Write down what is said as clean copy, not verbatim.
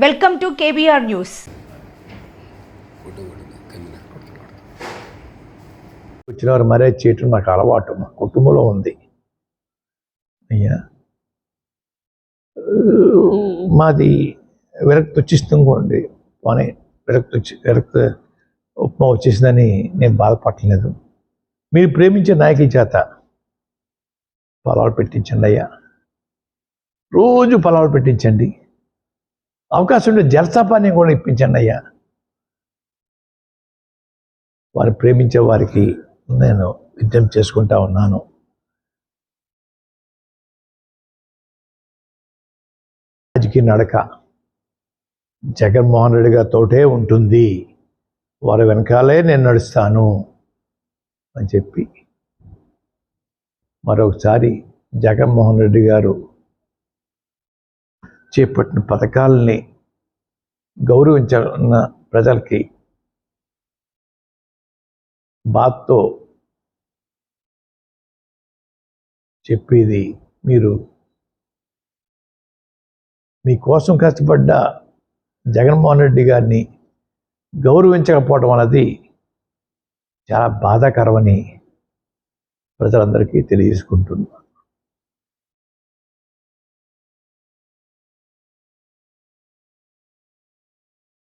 Welcome to KBR news. వచ్చిన వారు marriage చేయటం నాకు అలవాటు, మా కుటుంబంలో ఉంది. అయ్యా మాది విరక్తి వచ్చిస్తుందండి, పోనీ విరక్తి ఉప్మా వచ్చేసిందని నేను బాధపడలేదు. మీరు ప్రేమించే నాయకుల చేత పొలాలు పెట్టించండి అయ్యా, రోజు పొలాలు పెట్టించండి. అవకాశం ఉంటే జలసాపాన్ని కూడా ఇప్పించండి అయ్యా. వారు ప్రేమించే వారికి నేను విజ్ఞప్తి చేసుకుంటా ఉన్నాను. రాజకీయ నడక జగన్మోహన్ రెడ్డి గారితోటే ఉంటుంది, వారి వెనకాలే నేను నడుస్తాను అని చెప్పి మరొకసారి జగన్మోహన్ రెడ్డి గారు చేపట్టిన పథకాలని గౌరవించిన ప్రజలకి బాధతో చెప్పేది, మీరు మీకోసం కష్టపడ్డ జగన్మోహన్ రెడ్డి గారిని గౌరవించకపోవడం అనేది చాలా బాధాకరమని ప్రజలందరికీ తెలియజేసుకుంటున్నాను.